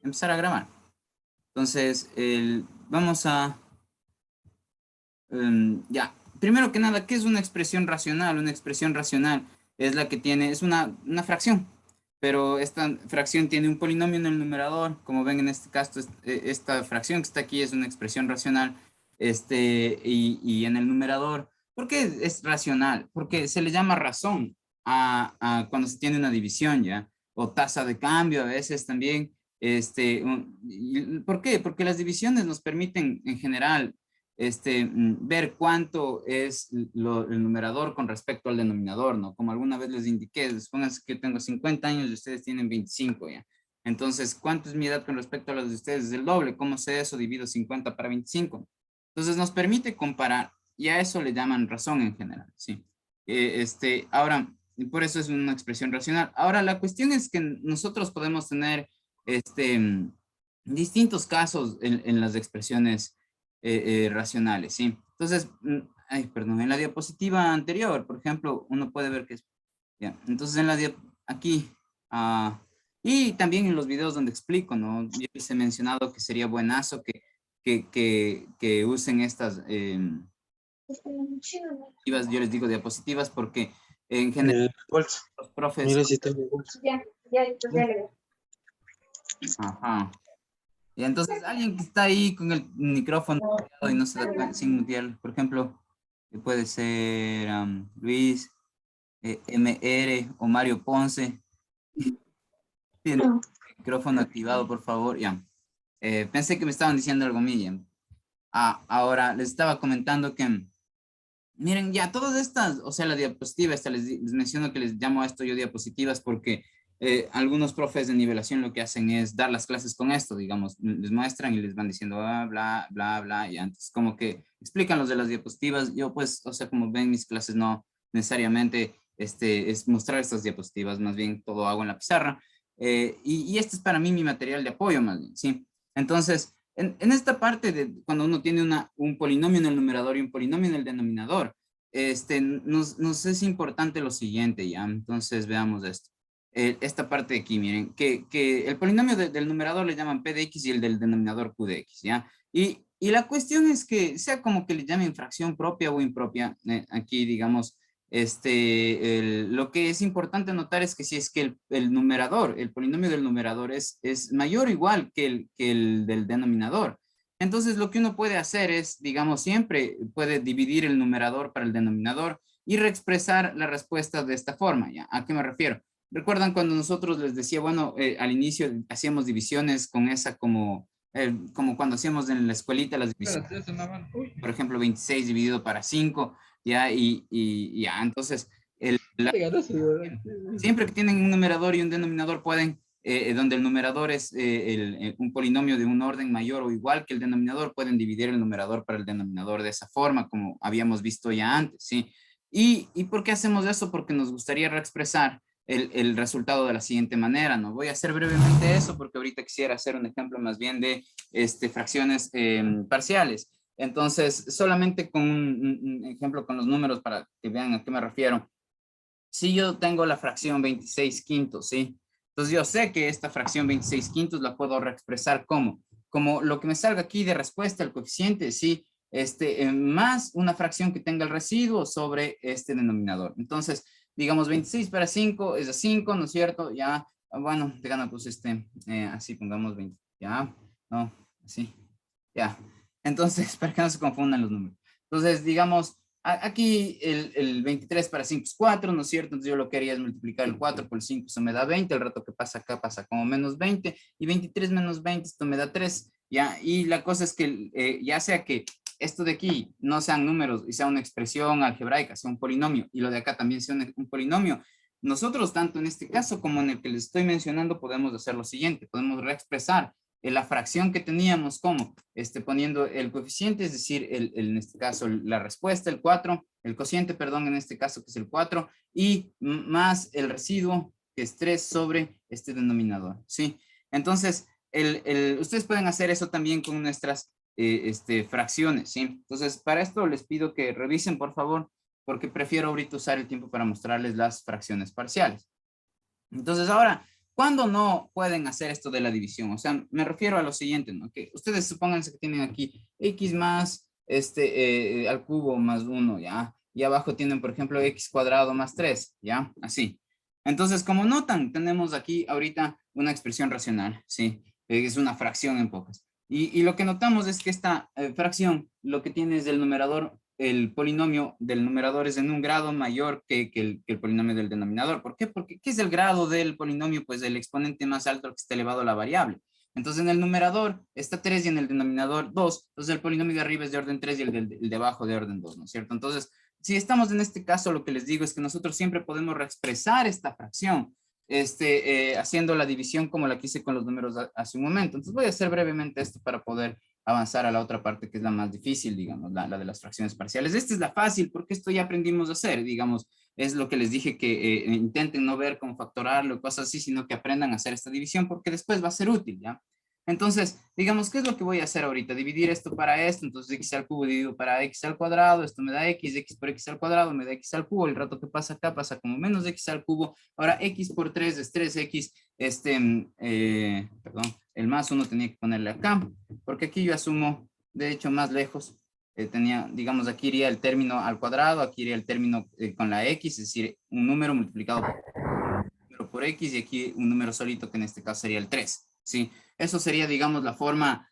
empezar a grabar. Entonces, vamos a... ya, primero que nada, ¿qué es una expresión racional? Una expresión racional es la que tiene, es una fracción, pero esta fracción tiene un polinomio en el numerador. Como ven en este caso, esta fracción que está aquí es una expresión racional, y en el numerador, ¿por qué es racional? Porque se le llama razón cuando se tiene una división, ¿ya? O tasa de cambio a veces también. ¿Por qué? Porque las divisiones nos permiten en general ver cuánto es el numerador con respecto al denominador, ¿no? Como alguna vez les indiqué, pónganse que yo tengo 50 años y ustedes tienen 25 ya. Entonces, ¿cuánto es mi edad con respecto a la de ustedes? Es el doble. ¿Cómo sé eso? Divido 50 para 25. Entonces, nos permite comparar y a eso le llaman razón en general, ¿sí? Ahora, por eso es una expresión racional. Ahora, la cuestión es que nosotros podemos tener distintos casos en las expresiones racionales, ¿sí? Entonces, ay, perdón, en la diapositiva anterior, por ejemplo, uno puede ver que es, ya, entonces en la aquí, y también en los videos donde explico, ¿no? Yo les he mencionado que sería buenazo que usen estas, yo les digo diapositivas porque en general Bolsa. los profes, Mira si está mi bolsa. ajá. Y entonces alguien que está ahí con el micrófono y no se da cuenta, sin mutear, por ejemplo, puede ser Luis, MR o Mario Ponce. Tiene el micrófono activado, por favor. Ya. Pensé que me estaban diciendo algo mío. Ahora les estaba comentando que, miren, ya todas estas, o sea, la diapositiva, les menciono que les llamo a esto yo diapositivas porque algunos profes de nivelación lo que hacen es dar las clases con esto, digamos, les muestran y les van diciendo bla, bla, bla, y antes como que explican los de las diapositivas. Yo pues, o sea, como ven mis clases no necesariamente es mostrar estas diapositivas, más bien todo hago en la pizarra, y este es para mí mi material de apoyo más bien, ¿sí? Entonces, en esta parte de cuando uno tiene un polinomio en el numerador y un polinomio en el denominador, nos es importante lo siguiente, ¿ya? Entonces veamos esto. Esta parte de aquí, miren, que el polinomio del numerador le llaman p de x y el del denominador q de x, ¿ya? Y la cuestión es que sea como que le llamen fracción propia o impropia, aquí digamos, lo que es importante notar es que si es que el numerador, el polinomio del numerador es mayor o igual que el del denominador, entonces lo que uno puede hacer es, digamos, siempre puede dividir el numerador para el denominador y reexpresar la respuesta de esta forma, ¿ya? ¿A qué me refiero? ¿Recuerdan cuando nosotros les decía, bueno, al inicio hacíamos divisiones con esa como cuando hacíamos en la escuelita las divisiones, por ejemplo, 26 dividido para 5, ¿ya? Y ya, entonces, siempre que tienen un numerador y un denominador pueden, donde el numerador es un polinomio de un orden mayor o igual que el denominador, pueden dividir el numerador para el denominador de esa forma, como habíamos visto ya antes, ¿sí? ¿Y por qué hacemos eso? Porque nos gustaría reexpresar el resultado de la siguiente manera, ¿no? Voy a hacer brevemente eso porque ahorita quisiera hacer un ejemplo más bien de fracciones parciales. Entonces, solamente con un ejemplo con los números para que vean a qué me refiero. Si yo tengo la fracción 26 quintos, ¿sí? Entonces yo sé que esta fracción 26 quintos la puedo reexpresar como lo que me salga aquí de respuesta, el coeficiente, ¿sí? Más una fracción que tenga el residuo sobre este denominador. Entonces, digamos 26 para 5 es a 5, ¿no es cierto? Ya, bueno, te gana pues así pongamos 20, ya, no, así, ya. Entonces, para que no se confundan los números. Entonces, digamos, aquí el 23 para 5 es 4, ¿no es cierto? Entonces yo lo que haría es multiplicar el 4 por el 5, eso me da 20, el rato que pasa acá pasa como menos 20, y 23 menos 20, esto me da 3, ¿ya? Y la cosa es que ya sea que esto de aquí no sean números y sea una expresión algebraica, sea un polinomio, y lo de acá también sea un polinomio, nosotros tanto en este caso como en el que les estoy mencionando podemos hacer lo siguiente, podemos reexpresar la fracción que teníamos como poniendo el coeficiente, es decir, en este caso la respuesta, el 4, el cociente, perdón, en este caso que es el 4, y más el residuo, que es 3 sobre este denominador, ¿sí? Entonces, ustedes pueden hacer eso también con nuestras fracciones, ¿sí? Entonces, para esto les pido que revisen, por favor, porque prefiero ahorita usar el tiempo para mostrarles las fracciones parciales. Entonces, ahora, ¿Cuándo no pueden hacer esto de la división? O sea, me refiero a lo siguiente, ¿no? Que ustedes supónganse que tienen aquí x más al cubo más 1, ¿ya? Y abajo tienen, por ejemplo, x cuadrado más 3, ¿ya? Así. Entonces, como notan, tenemos aquí ahorita una expresión racional, ¿sí? Es una fracción en pocas. Y lo que notamos es que esta fracción, lo que tiene es del numerador, el polinomio del numerador es en un grado mayor que el polinomio del denominador. ¿Por qué? Porque ¿qué es el grado del polinomio? Pues el exponente más alto que está elevado a la variable. Entonces en el numerador está 3 y en el denominador 2. Entonces el polinomio de arriba es de orden 3 y el de abajo de orden 2, ¿no es cierto? Entonces, si estamos en este caso, lo que les digo es que nosotros siempre podemos reexpresar esta fracción haciendo la división como la que hice con los números hace un momento. Entonces voy a hacer brevemente esto para poder avanzar a la otra parte que es la más difícil, digamos, la de las fracciones parciales. Esta es la fácil porque esto ya aprendimos a hacer, digamos, es lo que les dije que intenten no ver cómo factorarlo, cosas así, sino que aprendan a hacer esta división porque después va a ser útil, ¿ya? Entonces, digamos, ¿qué es lo que voy a hacer ahorita? Dividir esto para esto, entonces x al cubo dividido para x al cuadrado, esto me da x por x al cuadrado me da x al cubo, el rato que pasa acá pasa como menos x al cubo, ahora x por 3 es 3x, perdón, el más 1 tenía que ponerle acá, porque aquí yo asumo, de hecho, más lejos, tenía, digamos, aquí iría el término al cuadrado, aquí iría el término con la x, es decir, un número multiplicado por x y aquí un número solito que en este caso sería el 3, ¿sí? Eso sería, digamos, la forma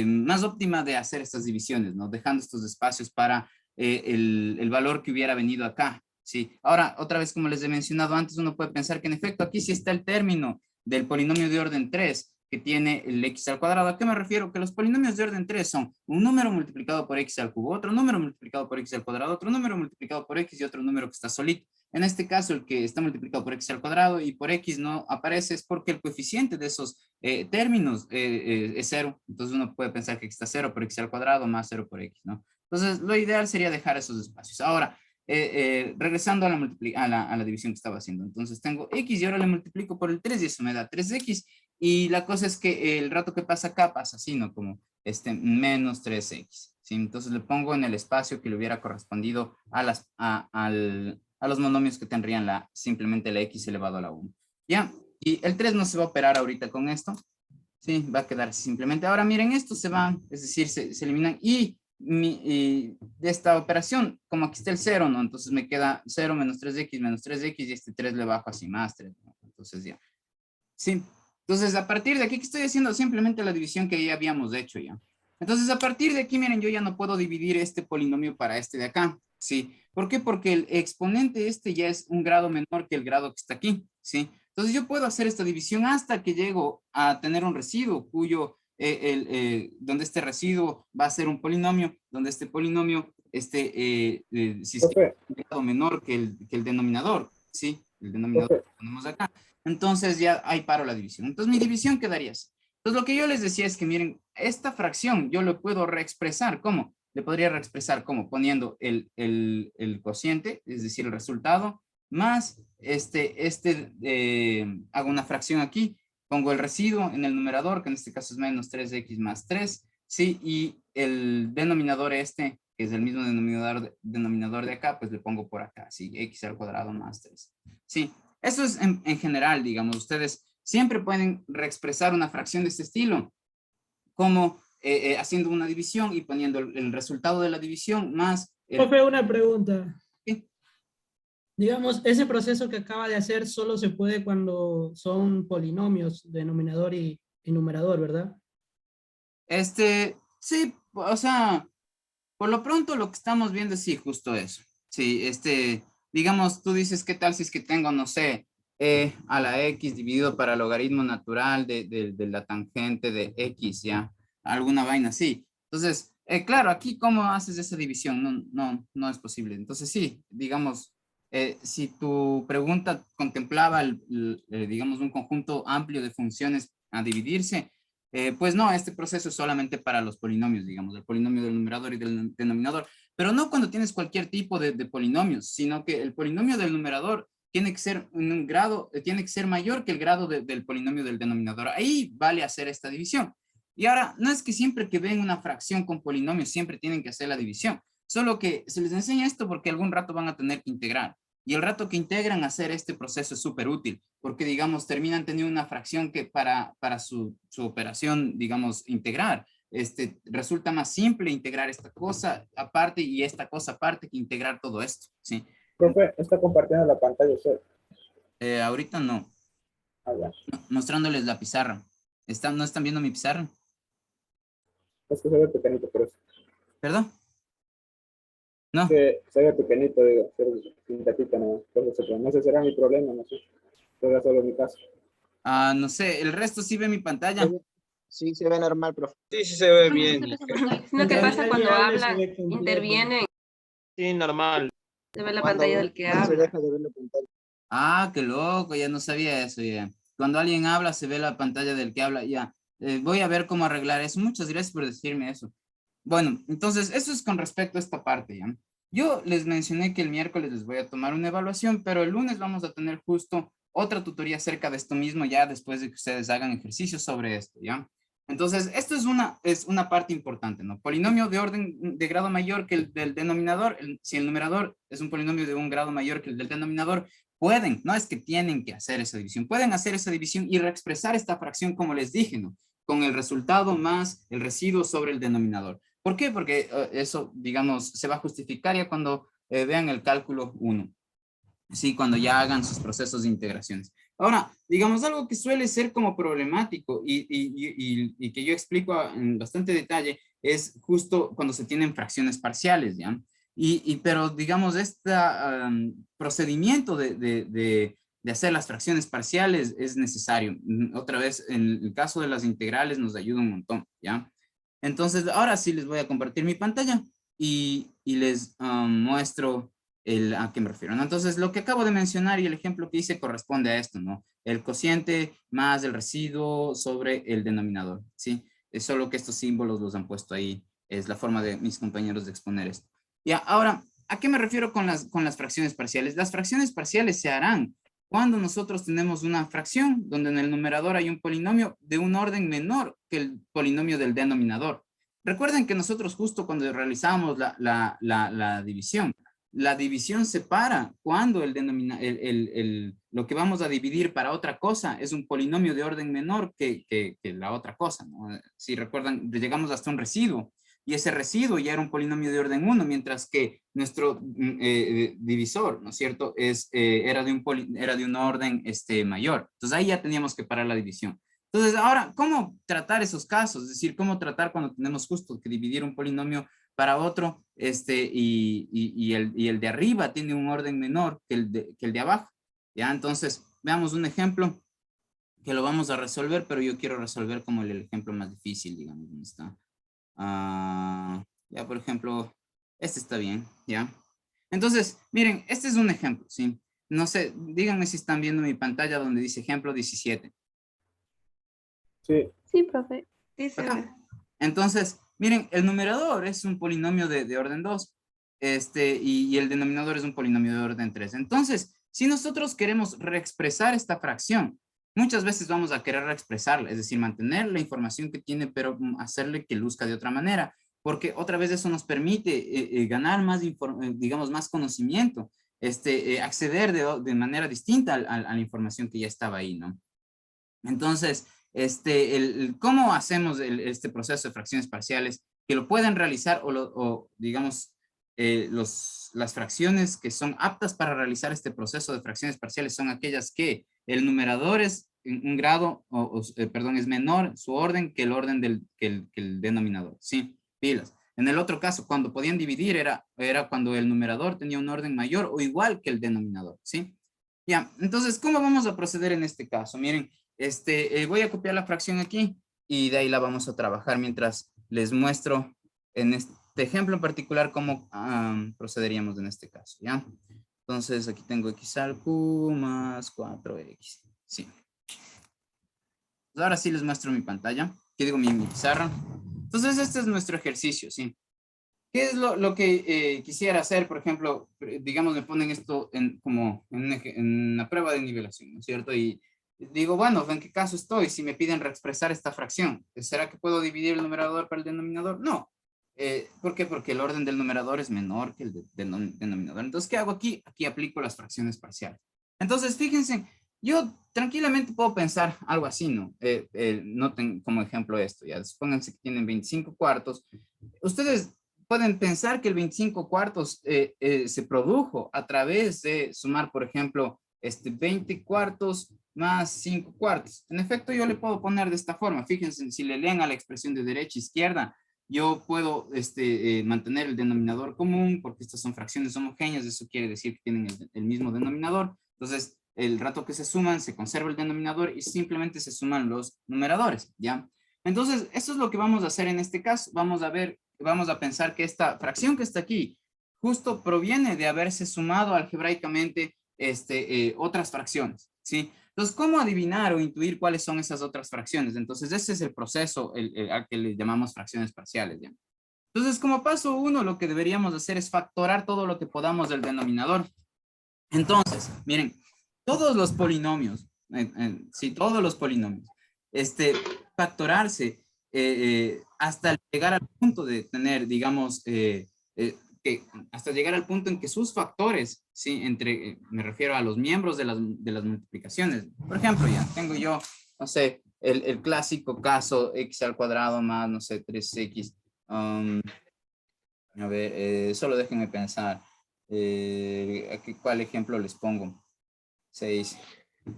más óptima de hacer estas divisiones, ¿no? Dejando estos espacios para el valor que hubiera venido acá, ¿sí? Ahora, otra vez, como les he mencionado antes, uno puede pensar que en efecto aquí sí está el término del polinomio de orden 3, que tiene el x al cuadrado. ¿A qué me refiero? Que los polinomios de orden 3 son un número multiplicado por x al cubo, otro número multiplicado por x al cuadrado, otro número multiplicado por x y otro número que está solito. En este caso, el que está multiplicado por x al cuadrado y por x no aparece es porque el coeficiente de esos términos es 0. Entonces uno puede pensar que aquí está 0 por x al cuadrado más 0 por x, ¿no? Entonces lo ideal sería dejar esos espacios. Ahora, regresando a la división que estaba haciendo. Entonces tengo x y ahora le multiplico por el 3 y eso me da 3x. Y la cosa es que el rato que pasa acá pasa así, ¿no? Como menos 3x. ¿Sí? Entonces le pongo en el espacio que le hubiera correspondido a los monomios que tendrían simplemente la x elevado a la 1. ¿Ya? Y el 3 no se va a operar ahorita con esto. Sí, va a quedar simplemente. Ahora miren, estos se van, es decir, se eliminan. Y de esta operación, como aquí está el 0, ¿no? Entonces me queda 0 menos 3x y este 3 le bajo así, más 3, ¿no? Entonces ya. Sí. Entonces, a partir de aquí, que estoy haciendo simplemente la división que ya habíamos hecho ya. Entonces, a partir de aquí, miren, yo ya no puedo dividir este polinomio para este de acá, ¿sí? ¿Por qué? Porque el exponente ya es un grado menor que el grado que está aquí, ¿sí? Entonces, yo puedo hacer esta división hasta que llego a tener un residuo donde este residuo va a ser un polinomio, donde este polinomio, si es que es Profe, un grado menor que el denominador, ¿sí? El denominador profe, que ponemos acá. Entonces ya ahí paro la división. Entonces mi división quedaría así. Entonces lo que yo les decía es que miren, esta fracción yo lo puedo reexpresar. ¿Cómo? Le podría reexpresar como poniendo el cociente, es decir, el resultado, más hago una fracción aquí, pongo el residuo en el numerador, que en este caso es menos 3x más 3, ¿sí? Y el denominador que es el mismo denominador de acá, pues le pongo por acá, ¿sí? X al cuadrado más 3, ¿sí? Eso es en general, digamos, ustedes siempre pueden reexpresar una fracción de este estilo, como haciendo una división y poniendo el resultado de la división más profe, una pregunta. ¿sí? Digamos, ese proceso que acaba de hacer solo se puede cuando son polinomios, denominador y numerador, ¿verdad? Sí, o sea, por lo pronto lo que estamos viendo es sí, justo eso. Sí, digamos, tú dices, ¿qué tal si es que tengo, no sé, a la x dividido para el logaritmo natural de la tangente de x, ya? Alguna vaina así. Entonces, claro, aquí, ¿cómo haces esa división? No, no, no es posible. Entonces, sí, digamos, si tu pregunta contemplaba, digamos, un conjunto amplio de funciones a dividirse, pues no, este proceso es solamente para los polinomios, digamos, el polinomio del numerador y del denominador, pero no cuando tienes cualquier tipo de polinomios, sino que el polinomio del numerador tiene que ser en un grado, tiene que ser mayor que el grado del polinomio del denominador. Ahí vale hacer esta división. Y ahora, no es que siempre que ven una fracción con polinomios siempre tienen que hacer la división, solo que se les enseña esto porque algún rato van a tener que integrar. Y el rato que integran hacer este proceso es súper útil, porque, digamos, terminan teniendo una fracción que para su operación, digamos, integrar, resulta más simple integrar esta cosa aparte y esta cosa aparte que integrar todo esto, ¿sí? Profe, está compartiendo la pantalla usted. Ahorita no, Ah, ya. mostrándoles la pizarra. ¿No están viendo mi pizarra? Es que se ve pequeñito, por eso. ¿Perdón? No. Que se ve pequeñito, digo, se ve un gatito, no, no sé, será mi problema, no sé. Será solo mi caso. No sé, el resto sí ve mi pantalla. Sí, se ve normal, profe. Sí, sí se ve bien. Lo que pasa cuando habla, se ve completo. interviene, Sí, normal. se ve la Cuando pantalla del que no se habla. deja de ver la pantalla. Qué loco, ya no sabía eso ya. Cuando alguien habla se ve la pantalla del que habla, ya. Voy a ver cómo arreglar eso. Muchas gracias por decirme eso. Bueno, entonces eso es con respecto a esta parte, ¿ya? Yo les mencioné que el miércoles les voy a tomar una evaluación, pero el lunes vamos a tener justo otra tutoría acerca de esto mismo, ya después de que ustedes hagan ejercicios sobre esto, ¿ya? Entonces, esto es una parte importante, ¿no? Polinomio de orden de grado mayor que el del denominador, si el numerador es un polinomio de un grado mayor que el del denominador, pueden, no es que tienen que hacer esa división, pueden hacer esa división y reexpresar esta fracción como les dije, ¿no? Con el resultado más el residuo sobre el denominador. ¿Por qué? Porque eso, digamos, se va a justificar ya cuando vean el cálculo 1. Sí, cuando ya hagan sus procesos de integraciones. Ahora, digamos algo que suele ser como problemático y que yo explico en bastante detalle es justo cuando se tienen fracciones parciales, ¿ya? Pero digamos, este procedimiento de hacer las fracciones parciales es necesario. Otra vez, en el caso de las integrales nos ayuda un montón, ¿ya? Entonces, ahora sí les voy a compartir mi pantalla y les muestro a qué me refiero, ¿no? Entonces, lo que acabo de mencionar y el ejemplo que hice corresponde a esto, ¿no? El cociente más el residuo sobre el denominador, ¿sí? Es solo que estos símbolos los han puesto ahí. Es la forma de mis compañeros de exponer esto. Ya, ahora, ¿a qué me refiero con las fracciones parciales? Las fracciones parciales se harán cuando nosotros tenemos una fracción donde en el numerador hay un polinomio de un orden menor que el polinomio del denominador. Recuerden que nosotros justo cuando realizamos la división, la división separa cuando lo que vamos a dividir para otra cosa es un polinomio de orden menor que la otra cosa, ¿no? Si recuerdan, llegamos hasta un residuo y ese residuo ya era un polinomio de orden 1, mientras que nuestro divisor, ¿no es cierto?, era de un orden mayor. Entonces ahí ya teníamos que parar la división. Entonces ahora, ¿cómo tratar esos casos? Es decir, ¿cómo tratar cuando tenemos justo que dividir un polinomio para otro, y el de arriba tiene un orden menor que el de abajo? ¿Ya? Entonces, veamos un ejemplo que lo vamos a resolver, pero yo quiero resolver como el ejemplo más difícil, digamos, ¿dónde está? Ya, por ejemplo, este está bien, ¿ya? Entonces, miren, este es un ejemplo, ¿sí? No sé, díganme si están viendo mi pantalla donde dice ejemplo 17. Sí. Sí, profe. Sí, se ve. Acá. Entonces, miren, el numerador es un polinomio de orden 2, y el denominador es un polinomio de orden 3. Entonces, si nosotros queremos reexpresar esta fracción, muchas veces vamos a querer reexpresarla, es decir, mantener la información que tiene, pero hacerle que luzca de otra manera, porque otra vez eso nos permite ganar más, digamos, más conocimiento, acceder de manera distinta a la información que ya estaba ahí, ¿no? Entonces, ¿cómo hacemos este proceso de fracciones parciales? Que lo pueden realizar digamos, las fracciones que son aptas para realizar este proceso de fracciones parciales son aquellas que el numerador es un grado, perdón, es menor su orden que el orden que el denominador, ¿sí? Pilas. En el otro caso, cuando podían dividir era cuando el numerador tenía un orden mayor o igual que el denominador, ¿sí? Ya, entonces, ¿cómo vamos a proceder en este caso? Miren, voy a copiar la fracción aquí y de ahí la vamos a trabajar mientras les muestro en este ejemplo en particular cómo procederíamos en este caso, ¿ya? Entonces, aquí tengo x al q más 4x, sí. Pues ahora sí les muestro mi pantalla, aquí digo mi pizarra. Entonces, este es nuestro ejercicio, ¿sí? ¿Qué es lo que quisiera hacer? Por ejemplo, digamos, me ponen esto como en una prueba de nivelación, ¿no es cierto? Y digo, bueno, ¿en qué caso estoy? Si me piden reexpresar esta fracción, ¿será que puedo dividir el numerador para el denominador? No. ¿Por qué? Porque el orden del numerador es menor que el del denominador. Entonces, ¿qué hago aquí? Aquí aplico las fracciones parciales. Entonces, fíjense, yo tranquilamente puedo pensar algo así, ¿no? Noten como ejemplo esto, ya. Supónganse que tienen 25 cuartos. Ustedes pueden pensar que el 25 cuartos se produjo a través de sumar, por ejemplo, 20 cuartos más 5 cuartos. En efecto, yo le puedo poner de esta forma. Fíjense, si le leen a la expresión de derecha a izquierda, yo puedo mantener el denominador común porque estas son fracciones homogéneas, eso quiere decir que tienen el mismo denominador. Entonces, el rato que se suman, se conserva el denominador y simplemente se suman los numeradores, ¿ya? Entonces, eso es lo que vamos a hacer en este caso. Vamos a pensar que esta fracción que está aquí justo proviene de haberse sumado algebraicamente otras fracciones, ¿sí? Entonces, ¿cómo adivinar o intuir cuáles son esas otras fracciones? Entonces, ese es el proceso al que le llamamos fracciones parciales, ¿ya? Entonces, como paso uno, lo que deberíamos hacer es factorar todo lo que podamos del denominador. Entonces, miren, todos los polinomios, sí, todos los polinomios, factorarse hasta llegar al punto de tener, digamos, hasta llegar al punto en que sus factores, sí, me refiero a los miembros de las multiplicaciones. Por ejemplo, ya tengo yo, no sé, el clásico caso x al cuadrado más, no sé, 3x. A ver, solo déjenme pensar. ¿Cuál ejemplo les pongo? 6.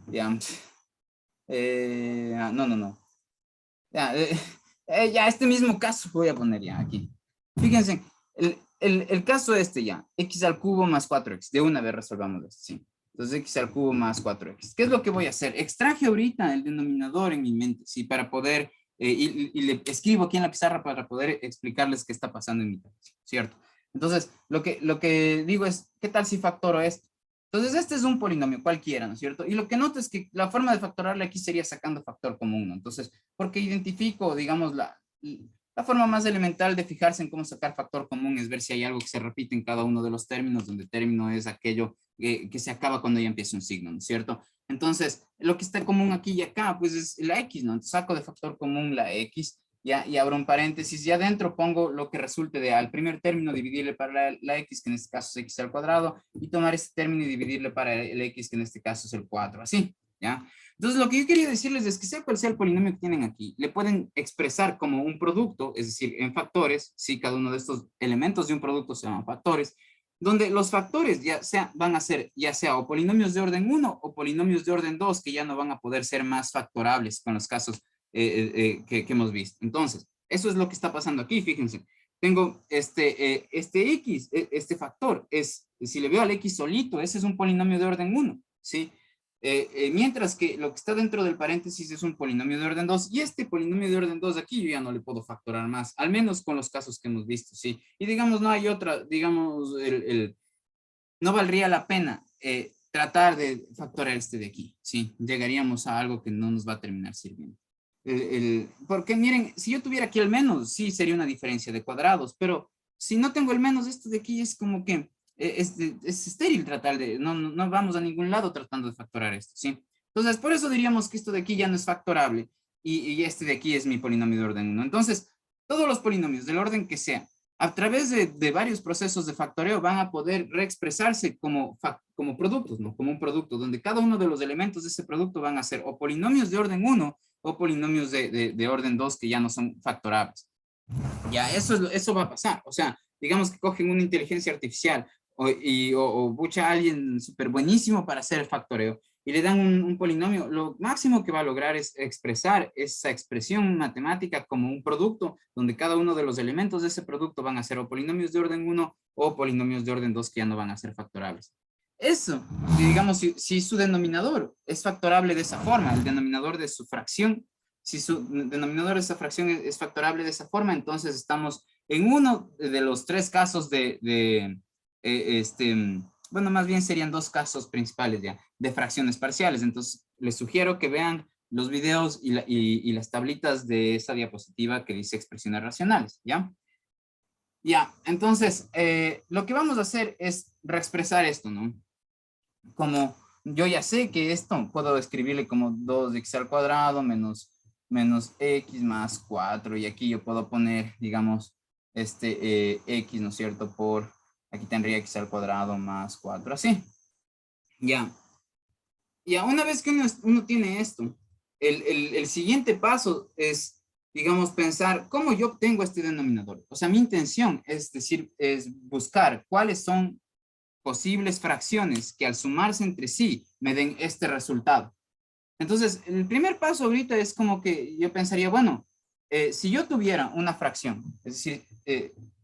Ya. No. Ya, ya, este mismo caso voy a poner ya aquí. Fíjense, el caso ya, x al cubo más 4x. De una vez resolvamos esto, sí. Entonces, x al cubo más 4x. ¿Qué es lo que voy a hacer? Extraje ahorita el denominador en mi mente, sí, para poder, y le escribo aquí en la pizarra para poder explicarles qué está pasando en mi cabeza, ¿cierto? Entonces, lo que digo es, ¿qué tal si factoro esto? Entonces, este es un polinomio cualquiera, ¿no es cierto? Y lo que noto es que la forma de factorarle aquí sería sacando factor común, ¿no? Entonces, porque identifico, digamos, la forma más elemental de fijarse en cómo sacar factor común es ver si hay algo que se repite en cada uno de los términos, donde término es aquello que se acaba cuando ya empieza un signo, ¿no es cierto? Entonces, lo que está común aquí y acá, pues es la x, ¿no? Entonces, saco de factor común la x, ya, y abro un paréntesis, y adentro pongo lo que resulte de al primer término dividirle para la x, que en este caso es x al cuadrado, y tomar este término y dividirle para el x, que en este caso es el 4, así, ¿ya? Entonces, lo que yo quería decirles es que sea cual sea el polinomio que tienen aquí, le pueden expresar como un producto, es decir, en factores, si cada uno de estos elementos de un producto se llaman factores, donde los factores van a ser ya sea o polinomios de orden 1 o polinomios de orden 2, que ya no van a poder ser más factorables con los casos que hemos visto. Entonces, eso es lo que está pasando aquí, fíjense. Tengo este x, este factor, si le veo al x solito, ese es un polinomio de orden 1, ¿sí? Mientras que lo que está dentro del paréntesis es un polinomio de orden 2, y este polinomio de orden 2 aquí yo ya no le puedo factorar más, al menos con los casos que hemos visto, ¿sí? Y digamos, no hay otra, digamos, no valdría la pena tratar de factorar este de aquí, ¿sí? Llegaríamos a algo que no nos va a terminar sirviendo. Porque miren, si yo tuviera aquí el menos, sí sería una diferencia de cuadrados, pero si no tengo el menos, esto de aquí es como que es estéril tratar de, no vamos a ningún lado tratando de factorar esto, ¿sí? Entonces, por eso diríamos que esto de aquí ya no es factorable y este de aquí es mi polinomio de orden 1. Entonces, todos los polinomios del orden que sea, a través de varios procesos de factoreo van a poder reexpresarse como productos, ¿no? Como un producto, donde cada uno de los elementos de ese producto van a ser o polinomios de orden 1 o polinomios de orden 2 que ya no son factorables. Ya, eso va a pasar. O sea, digamos que cogen una inteligencia artificial o busca a alguien súper buenísimo para hacer el factoreo y le dan un polinomio, lo máximo que va a lograr es expresar esa expresión matemática como un producto, donde cada uno de los elementos de ese producto van a ser o polinomios de orden 1 o polinomios de orden 2 que ya no van a ser factorables. Eso, digamos, si su denominador es factorable de esa forma, el denominador de su fracción, si su denominador de esa fracción es factorable de esa forma, entonces estamos en uno de los tres casos bueno, más bien serían dos casos principales ya, de fracciones parciales. Entonces, les sugiero que vean los videos y las tablitas de esa diapositiva que dice expresiones racionales, ¿ya? Ya, entonces, lo que vamos a hacer es reexpresar esto, ¿no? Como yo ya sé que esto puedo escribirle como 2x al cuadrado menos x más 4, y aquí yo puedo poner, digamos, x, ¿no es cierto? Por, aquí tendría x al cuadrado más 4, así. Ya. Ya, una vez que uno tiene esto, el siguiente paso es, digamos, pensar cómo yo obtengo este denominador. O sea, mi intención es decir, es buscar cuáles son posibles fracciones que al sumarse entre sí me den este resultado. Entonces, el primer paso ahorita es como que yo pensaría, bueno, si yo tuviera una fracción, es decir,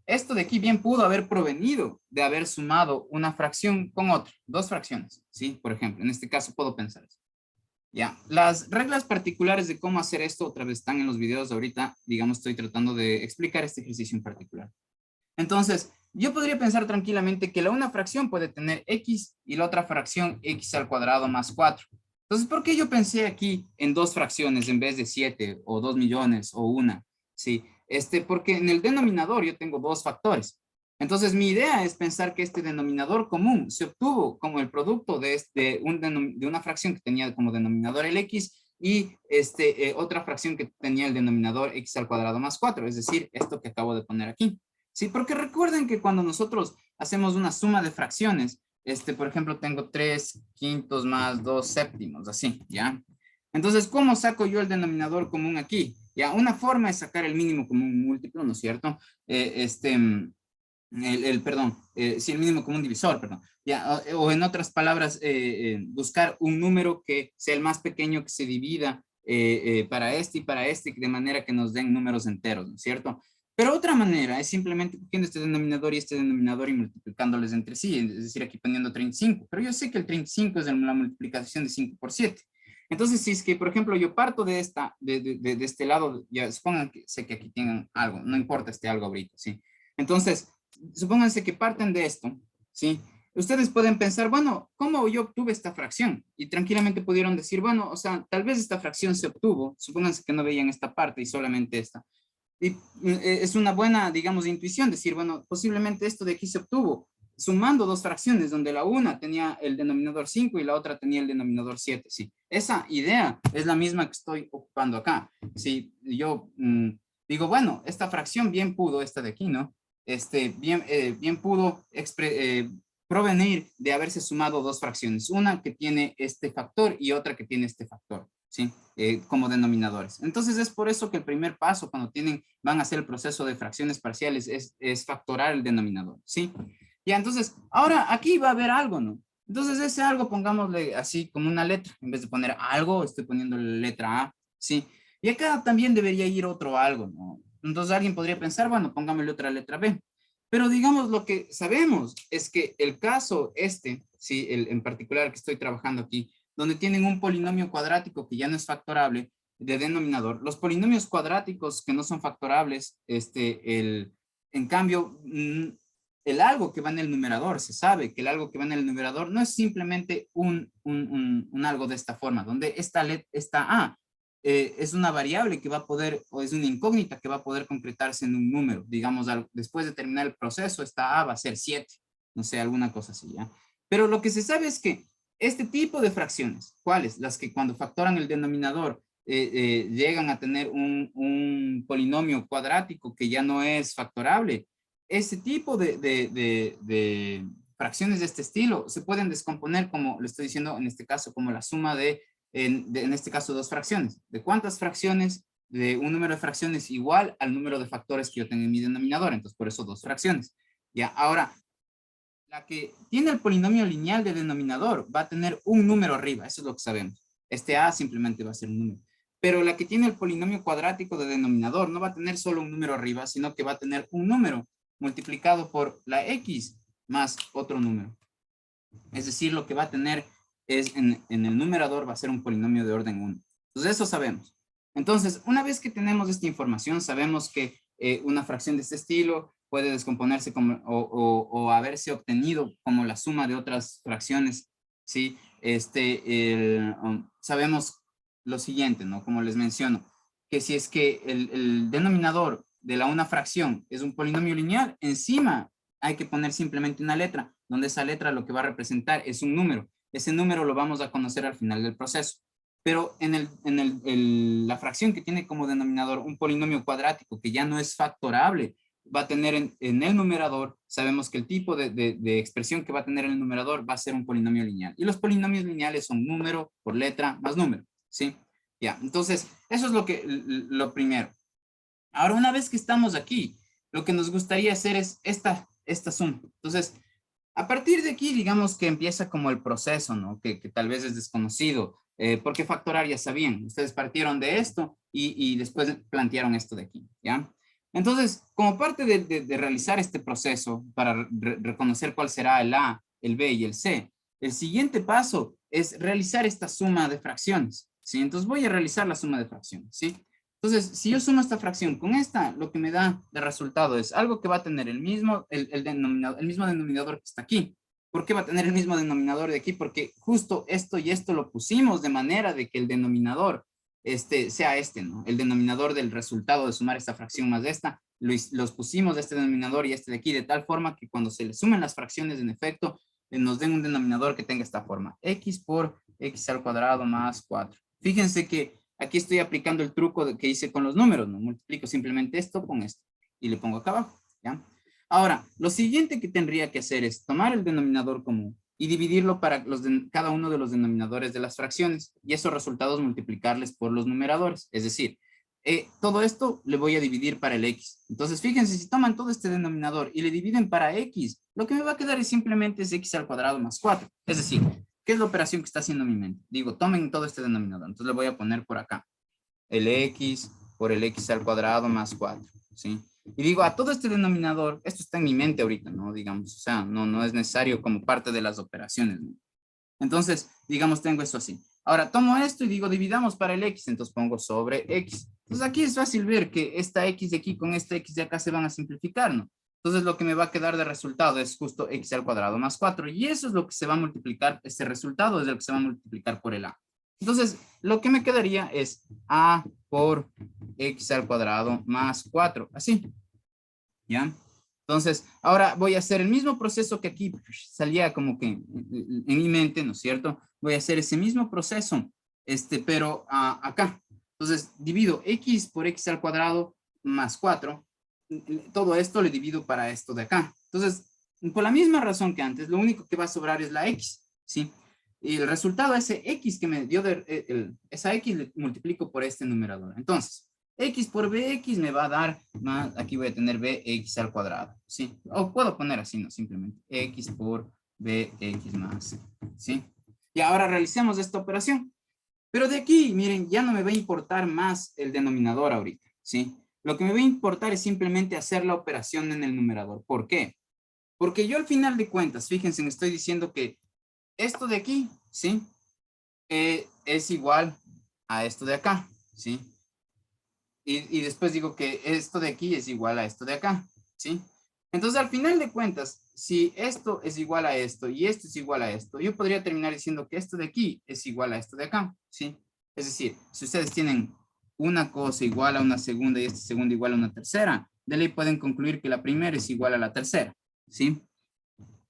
esto de aquí bien pudo haber provenido de haber sumado una fracción con otra, dos fracciones, ¿sí? Por ejemplo, en este caso puedo pensar eso. Ya, las reglas particulares de cómo hacer esto otra vez están en los videos ahorita, digamos, estoy tratando de explicar este ejercicio en particular. Entonces, yo podría pensar tranquilamente que la una fracción puede tener x y la otra fracción x al cuadrado más 4. Entonces, ¿por qué yo pensé aquí en dos fracciones en vez de 7 o 2 millones o una? Sí, porque en el denominador yo tengo dos factores. Entonces, mi idea es pensar que este denominador común se obtuvo como el producto de una fracción que tenía como denominador el x y otra fracción que tenía el denominador x al cuadrado más 4, es decir, esto que acabo de poner aquí. Sí, porque recuerden que cuando nosotros hacemos una suma de fracciones, por ejemplo, tengo 3 quintos más 2 séptimos, así, ¿ya? Entonces, ¿cómo saco yo el denominador común aquí? Ya, una forma es sacar el mínimo común múltiplo, ¿no es cierto? Perdón, sí, el mínimo común divisor, perdón. Ya, o en otras palabras, buscar un número que sea el más pequeño que se divida para este y para este, de manera que nos den números enteros, ¿no es cierto? Pero otra manera es simplemente cogiendo este denominador y multiplicándoles entre sí, es decir, aquí poniendo 35. Pero yo sé que el 35 es la multiplicación de 5 por 7. Entonces, si es que, por ejemplo, yo parto de este lado, ya supongan que sé que aquí tienen algo, no importa este algo ahorita, ¿sí? Entonces, supónganse que parten de esto, ¿sí? Ustedes pueden pensar, bueno, ¿cómo yo obtuve esta fracción? Y tranquilamente pudieron decir, bueno, o sea, tal vez esta fracción se obtuvo, supónganse que no veían esta parte y solamente esta. Y es una buena, digamos, intuición decir, bueno, posiblemente esto de aquí se obtuvo sumando dos fracciones, donde la una tenía el denominador 5 y la otra tenía el denominador 7, ¿sí? Esa idea es la misma que estoy ocupando acá, ¿sí? Yo digo, bueno, esta fracción bien pudo, esta de aquí, ¿no? Bien pudo provenir de haberse sumado dos fracciones, una que tiene este factor y otra que tiene este factor, ¿sí? Como denominadores. Entonces es por eso que el primer paso cuando van a hacer el proceso de fracciones parciales es factorar el denominador, ¿sí? Ya, entonces, ahora aquí va a haber algo, ¿no? Entonces ese algo pongámosle así como una letra, en vez de poner algo, estoy poniendo la letra A, ¿sí? Y acá también debería ir otro algo, ¿no? Entonces alguien podría pensar, bueno, pongámosle otra letra B. Pero digamos, lo que sabemos es que el caso sí, en particular que estoy trabajando aquí, donde tienen un polinomio cuadrático que ya no es factorable de denominador, los polinomios cuadráticos que no son factorables, en cambio, el algo que va en el numerador, se sabe que el algo que va en el numerador no es simplemente un algo de esta forma, donde esta A es una variable que va a poder, o es una incógnita que va a poder concretarse en un número. Digamos, después de terminar el proceso, esta A va a ser 7, no sé, alguna cosa así, ¿ya? Pero lo que se sabe es que este tipo de fracciones, ¿cuáles? Las que cuando factoran el denominador llegan a tener un polinomio cuadrático que ya no es factorable. Ese tipo de fracciones de este estilo se pueden descomponer, como le estoy diciendo en este caso, como la suma en este caso, dos fracciones. ¿De cuántas fracciones? De un número de fracciones igual al número de factores que yo tengo en mi denominador. Entonces, por eso dos fracciones. Ya, ahora, la que tiene el polinomio lineal de denominador va a tener un número arriba. Eso es lo que sabemos. Este A simplemente va a ser un número. Pero la que tiene el polinomio cuadrático de denominador no va a tener solo un número arriba, sino que va a tener un número multiplicado por la X más otro número. Es decir, lo que va a tener es en el numerador va a ser un polinomio de orden 1. Entonces, eso sabemos. Entonces, una vez que tenemos esta información, sabemos que una fracción de este estilo puede descomponerse como, o haberse obtenido como la suma de otras fracciones, ¿sí? Sabemos lo siguiente, ¿no? Como les menciono, que si es que el denominador de una fracción es un polinomio lineal, encima hay que poner simplemente una letra, donde esa letra lo que va a representar es un número. Ese número lo vamos a conocer al final del proceso. Pero en la fracción que tiene como denominador un polinomio cuadrático que ya no es factorable, va a tener en el numerador, sabemos que el tipo de expresión que va a tener en el numerador va a ser un polinomio lineal. Y los polinomios lineales son número por letra más número, ¿sí? Ya, entonces, eso es lo primero. Ahora, una vez que estamos aquí, lo que nos gustaría hacer es esta suma. Entonces, a partir de aquí, digamos que empieza como el proceso, ¿no? Que tal vez es desconocido, porque factorar ya sabían. Ustedes partieron de esto y después plantearon esto de aquí, ¿ya? Entonces, como parte de realizar este proceso para reconocer cuál será el A, el B y el C, el siguiente paso es realizar esta suma de fracciones, ¿sí? Entonces voy a realizar la suma de fracciones, ¿sí? Entonces, si yo sumo esta fracción con esta, lo que me da de resultado es algo que va a tener el mismo denominador que está aquí. ¿Por qué va a tener el mismo denominador de aquí? Porque justo esto y esto lo pusimos de manera de que el denominador sea ¿no? El denominador del resultado de sumar esta fracción más esta, los pusimos de este denominador y este de aquí, de tal forma que cuando se le sumen las fracciones, en efecto, nos den un denominador que tenga esta forma. X por X al cuadrado más 4. Fíjense que aquí estoy aplicando el truco que hice con los números, ¿no? Multiplico simplemente esto con esto y le pongo acá abajo, ¿ya? Ahora, lo siguiente que tendría que hacer es tomar el denominador común y dividirlo para cada uno de los denominadores de las fracciones y esos resultados multiplicarles por los numeradores. Es decir, todo esto le voy a dividir para el X. Entonces, fíjense, si toman todo este denominador y le dividen para X, lo que me va a quedar es simplemente X al cuadrado más 4. Es decir, ¿qué es la operación que está haciendo mi mente? Digo, tomen todo este denominador. Entonces le voy a poner por acá. El X por el X al cuadrado más 4. ¿Sí? Y digo, a todo este denominador, esto está en mi mente ahorita, ¿no? Digamos, o sea, no es necesario como parte de las operaciones, ¿no? Entonces, digamos, tengo esto así. Ahora, tomo esto y digo, dividamos para el X. Entonces pongo sobre X. Entonces aquí es fácil ver que esta X de aquí con esta X de acá se van a simplificar, ¿no? Entonces lo que me va a quedar de resultado es justo X al cuadrado más 4. Y eso es lo que se va a multiplicar, este resultado es el que se va a multiplicar por el A. Entonces, lo que me quedaría es A por X al cuadrado más 4. Así. ¿Ya? Entonces, ahora voy a hacer el mismo proceso que aquí salía como que en mi mente, ¿no es cierto? Voy a hacer ese mismo proceso, pero acá. Entonces, divido X por X al cuadrado más 4. Todo esto le divido para esto de acá. Entonces, por la misma razón que antes, lo único que va a sobrar es la X, ¿sí? Y el resultado, ese X que me dio, esa X le multiplico por este numerador. Entonces, X por BX me va a dar más, aquí voy a tener BX al cuadrado, ¿sí? O puedo poner así, ¿no? Simplemente X por BX más C, ¿sí? Y ahora realicemos esta operación. Pero de aquí, miren, ya no me va a importar más el denominador ahorita, ¿sí? Lo que me va a importar es simplemente hacer la operación en el numerador. ¿Por qué? Porque yo al final de cuentas, fíjense, me estoy diciendo que esto de aquí, ¿sí? Es igual a esto de acá, ¿sí? Y después digo que esto de aquí es igual a esto de acá, ¿sí? Entonces, al final de cuentas, si esto es igual a esto y esto es igual a esto, yo podría terminar diciendo que esto de aquí es igual a esto de acá, ¿sí? Es decir, si ustedes tienen una cosa igual a una segunda y esta segunda igual a una tercera, de ley pueden concluir que la primera es igual a la tercera, ¿sí?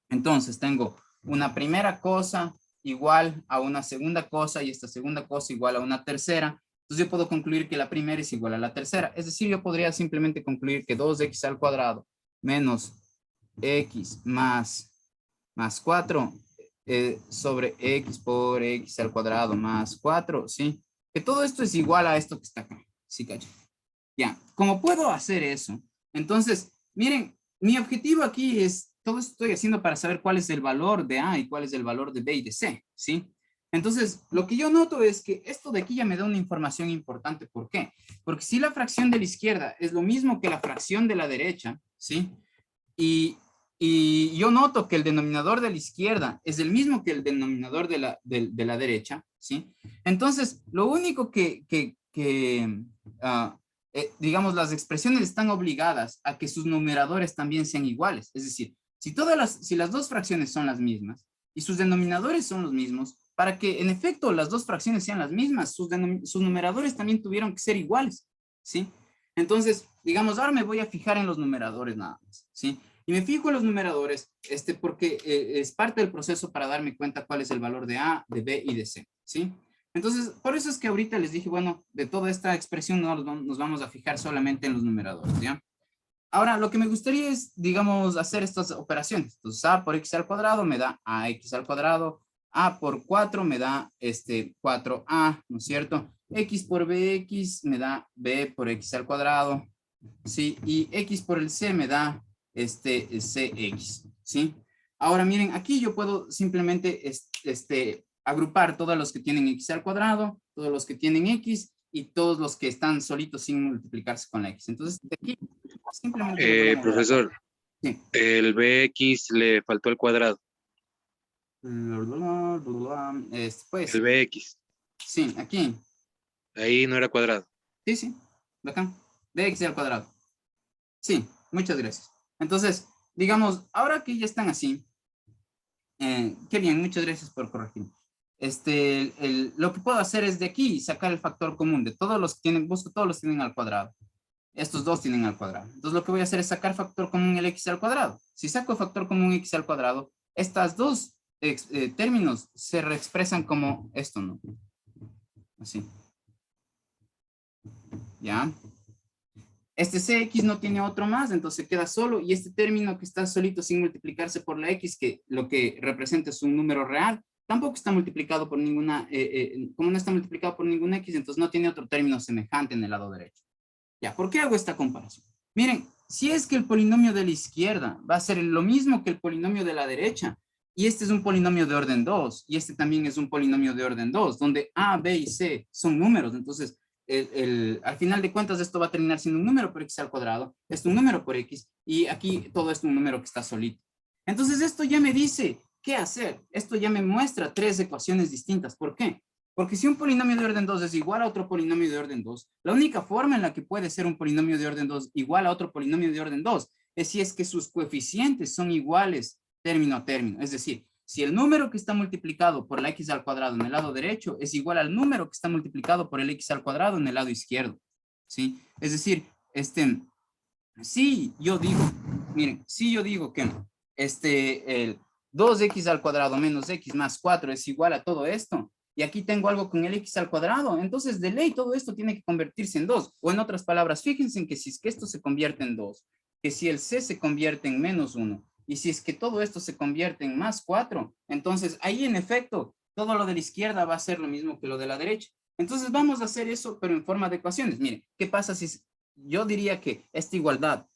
Entonces, tengo una primera cosa igual a una segunda cosa y esta segunda cosa igual a una tercera. Entonces yo puedo concluir que la primera es igual a la tercera. Es decir, yo podría simplemente concluir que 2x al cuadrado menos x más 4 sobre x por x al cuadrado más 4, ¿sí? Que todo esto es igual a esto que está acá. ¿Sí, cacho? Ya, como puedo hacer eso, entonces, miren, mi objetivo aquí es, todo esto estoy haciendo para saber cuál es el valor de A y cuál es el valor de B y de C, ¿sí? Entonces, lo que yo noto es que esto de aquí ya me da una información importante. ¿Por qué? Porque si la fracción de la izquierda es lo mismo que la fracción de la derecha, ¿sí? Y yo noto que el denominador de la izquierda es el mismo que el denominador de la derecha, ¿sí? Entonces, lo único digamos, las expresiones están obligadas a que sus numeradores también sean iguales. Es decir, si las dos fracciones son las mismas y sus denominadores son los mismos, para que en efecto las dos fracciones sean las mismas, sus numeradores también tuvieron que ser iguales, ¿sí? Entonces, digamos, ahora me voy a fijar en los numeradores nada más, ¿sí? Y me fijo en los numeradores porque es parte del proceso para darme cuenta cuál es el valor de A, de B y de C, ¿sí? Entonces, por eso es que ahorita les dije, bueno, de toda esta expresión nos vamos a fijar solamente en los numeradores, ¿ya? Ahora, lo que me gustaría es, digamos, hacer estas operaciones. Entonces, a por x al cuadrado me da ax al cuadrado. A por 4 me da 4a, ¿no es cierto? X por bx me da b por x al cuadrado. ¿Sí? Y x por el c me da cx, ¿sí? Ahora, miren, aquí yo puedo simplemente agrupar todos los que tienen x al cuadrado, todos los que tienen x y todos los que están solitos sin multiplicarse con la x. Entonces, de aquí simplemente lo voy a mover Profesor, acá. Sí. el bx le faltó el cuadrado. Pues, El bx, sí, aquí. ahí no era cuadrado. Sí, sí, de acá. Bx al cuadrado. Sí, muchas gracias. Entonces, digamos, ahora que ya están así, qué bien, muchas gracias por corregir. Lo que puedo hacer es de aquí sacar el factor común de todos los que tienen, busco todos los que tienen al cuadrado. Estos dos tienen al cuadrado. Entonces lo que voy a hacer es sacar factor común el x al cuadrado. Si saco factor común x al cuadrado, estas dos términos se reexpresan como esto, ¿no? Así. ¿Ya? Este cx no tiene otro más, entonces queda solo, y este término que está solito sin multiplicarse por la x, que lo que representa es un número real, tampoco está multiplicado por ninguna, como no está multiplicado por ninguna x, entonces no tiene otro término semejante en el lado derecho. Ya, ¿por qué hago esta comparación? Miren, si es que el polinomio de la izquierda va a ser lo mismo que el polinomio de la derecha, y este es un polinomio de orden 2, y este también es un polinomio de orden 2, donde a, b y c son números, entonces al final de cuentas esto va a terminar siendo un número por x al cuadrado, esto un número por x, y aquí todo esto un número que está solito. Entonces esto ya me dice qué hacer, esto ya me muestra tres ecuaciones distintas. ¿Por qué? Porque si un polinomio de orden 2 es igual a otro polinomio de orden 2, la única forma en la que puede ser un polinomio de orden 2 igual a otro polinomio de orden 2 es si es que sus coeficientes son iguales término a término. Es decir, si el número que está multiplicado por la x al cuadrado en el lado derecho es igual al número que está multiplicado por el x al cuadrado en el lado izquierdo. ¿Sí? Es decir, si yo digo, miren, si yo digo que el 2x al cuadrado menos x más 4 es igual a todo esto, y aquí tengo algo con el x al cuadrado, entonces de ley todo esto tiene que convertirse en 2, o en otras palabras, fíjense en que si es que esto se convierte en 2, que si el c se convierte en menos 1, y si es que todo esto se convierte en más 4, entonces ahí en efecto, todo lo de la izquierda va a ser lo mismo que lo de la derecha. Entonces vamos a hacer eso, pero en forma de ecuaciones. Miren, ¿qué pasa si yo diría que esta igualdad,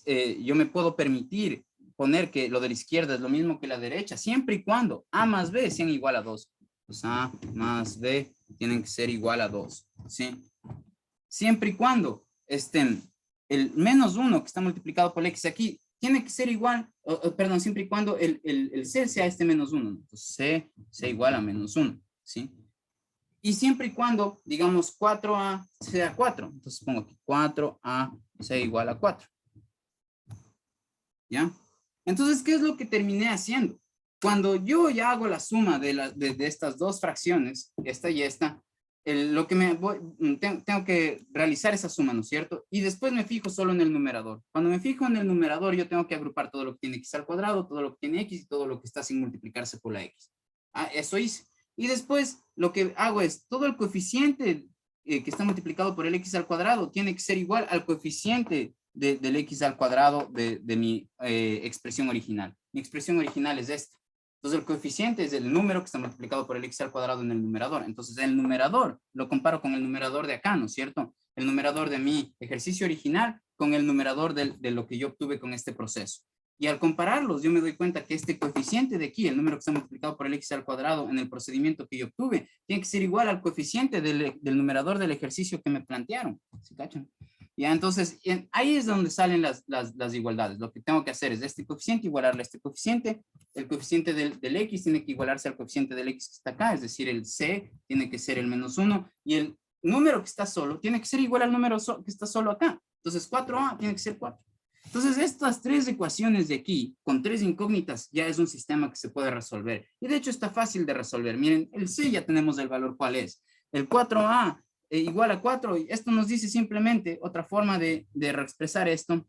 yo me puedo permitir poner que lo de la izquierda es lo mismo que la derecha, siempre y cuando a más b sean igual a 2. Pues a más b tienen que ser igual a 2, ¿sí? Siempre y cuando el menos 1 que está multiplicado por x aquí tiene que ser igual, perdón, siempre y cuando el c sea este menos 1, ¿no? Entonces c sea igual a menos 1, ¿sí? Y siempre y cuando, digamos, 4a sea 4. Entonces pongo aquí 4a sea igual a 4. ¿Ya? Entonces, ¿qué es lo que terminé haciendo? Cuando yo ya hago la suma de estas dos fracciones, esta y esta, lo que tengo que realizar esa suma, ¿no es cierto? Y después me fijo solo en el numerador. Cuando me fijo en el numerador, yo tengo que agrupar todo lo que tiene x al cuadrado, todo lo que tiene x y todo lo que está sin multiplicarse por la x. Eso hice. Y después lo que hago es, todo el coeficiente que está multiplicado por el x al cuadrado tiene que ser igual al coeficiente del x al cuadrado de mi expresión original. Mi expresión original es esta. Entonces el coeficiente es el número que está multiplicado por el x al cuadrado en el numerador. Entonces el numerador lo comparo con el numerador de acá, ¿no es cierto? El numerador de mi ejercicio original con el numerador de lo que yo obtuve con este proceso. Y al compararlos, yo me doy cuenta que este coeficiente de aquí, el número que está multiplicado por el x al cuadrado en el procedimiento que yo obtuve, tiene que ser igual al coeficiente del numerador del ejercicio que me plantearon. ¿Sí cachan? Ya, entonces, ahí es donde salen las igualdades. Lo que tengo que hacer es este coeficiente igualarle a este coeficiente. El coeficiente del x tiene que igualarse al coeficiente del x que está acá, es decir, el c tiene que ser el menos 1 y el número que está solo tiene que ser igual al número que está solo acá. Entonces, 4a tiene que ser 4. Entonces, estas tres ecuaciones de aquí, con tres incógnitas, ya es un sistema que se puede resolver. Y de hecho está fácil de resolver. Miren, el c ya tenemos el valor cuál es. El 4a igual a 4, y esto nos dice simplemente otra forma de reexpresar esto.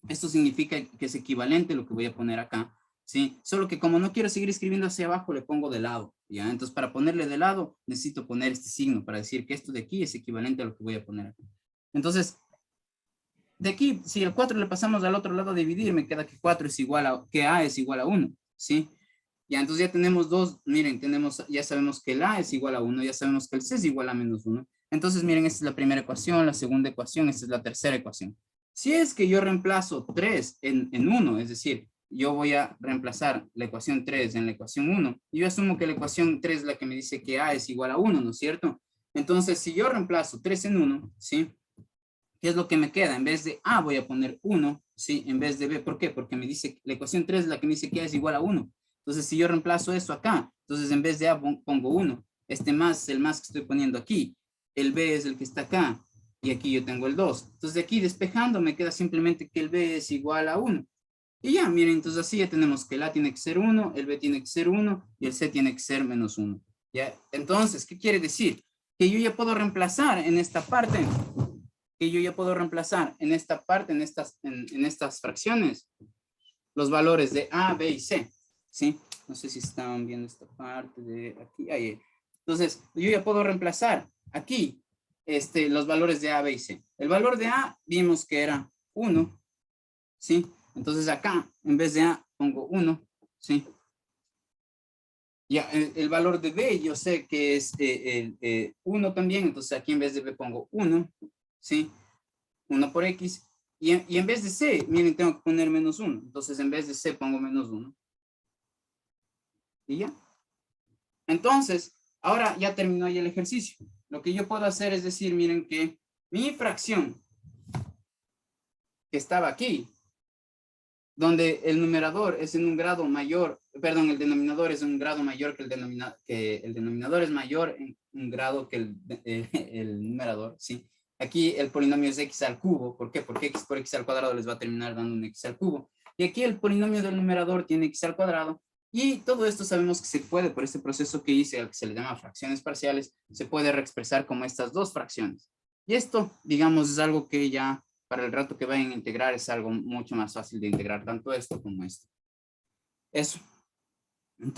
Esto significa que es equivalente lo que voy a poner acá, ¿sí? Solo que como no quiero seguir escribiendo hacia abajo, le pongo de lado, ¿ya? Entonces, para ponerle de lado, necesito poner este signo para decir que esto de aquí es equivalente a lo que voy a poner acá. Entonces, de aquí, si el 4 le pasamos al otro lado a dividir, me queda que 4 es igual a, que A es igual a 1, ¿sí? Ya, entonces ya tenemos dos, miren, ya sabemos que el A es igual a 1, ya sabemos que el C es igual a menos 1. Entonces, miren, esta es la primera ecuación, la segunda ecuación, esta es la tercera ecuación. Si es que yo reemplazo 3 en 1, es decir, yo voy a reemplazar la ecuación 3 en la ecuación 1, yo asumo que la ecuación 3 es la que me dice que A es igual a 1, ¿no es cierto? Entonces, si yo reemplazo 3 en 1, ¿sí? ¿Qué es lo que me queda? En vez de A voy a poner 1, ¿sí? En vez de B, ¿por qué? Porque me dice, la ecuación 3 es la que me dice que A es igual a 1. Entonces, si yo reemplazo eso acá, entonces en vez de A pongo 1. Este más, el más que estoy poniendo aquí. El B es el que está acá. Y aquí yo tengo el 2. Entonces, de aquí despejando me queda simplemente que el B es igual a 1. Y ya, miren, entonces así ya tenemos que el A tiene que ser 1, el B tiene que ser 1 y el C tiene que ser menos 1. ¿Ya? Entonces, ¿qué quiere decir? Que yo ya puedo reemplazar en esta parte, en estas fracciones, los valores de A, B y C, ¿sí? No sé si estaban viendo esta parte de aquí, ahí. Entonces, yo ya puedo reemplazar aquí los valores de A, B y C. El valor de A vimos que era 1, ¿sí? Entonces acá, en vez de A, pongo 1, ¿sí? Ya, el valor de B yo sé que es 1 también, entonces aquí en vez de B pongo 1, ¿sí? 1 por X. Y en vez de C, miren, tengo que poner menos 1. Entonces en vez de C pongo menos 1. Y ya. Entonces, ahora ya terminó ya el ejercicio. Lo que yo puedo hacer es decir, miren que mi fracción que estaba aquí, donde el numerador es en un grado mayor, perdón, el denominador es en un grado mayor que el denominador es mayor en un grado que el numerador, ¿sí? Aquí el polinomio es x al cubo. ¿Por qué? Porque x por x al cuadrado les va a terminar dando un x al cubo. Y aquí el polinomio del numerador tiene x al cuadrado. Y todo esto sabemos que se puede, por este proceso que hice, al que se le llama fracciones parciales, se puede reexpresar como estas dos fracciones. Y esto, digamos, es algo que ya para el rato que vayan a integrar es algo mucho más fácil de integrar, tanto esto como esto. Eso. Entonces,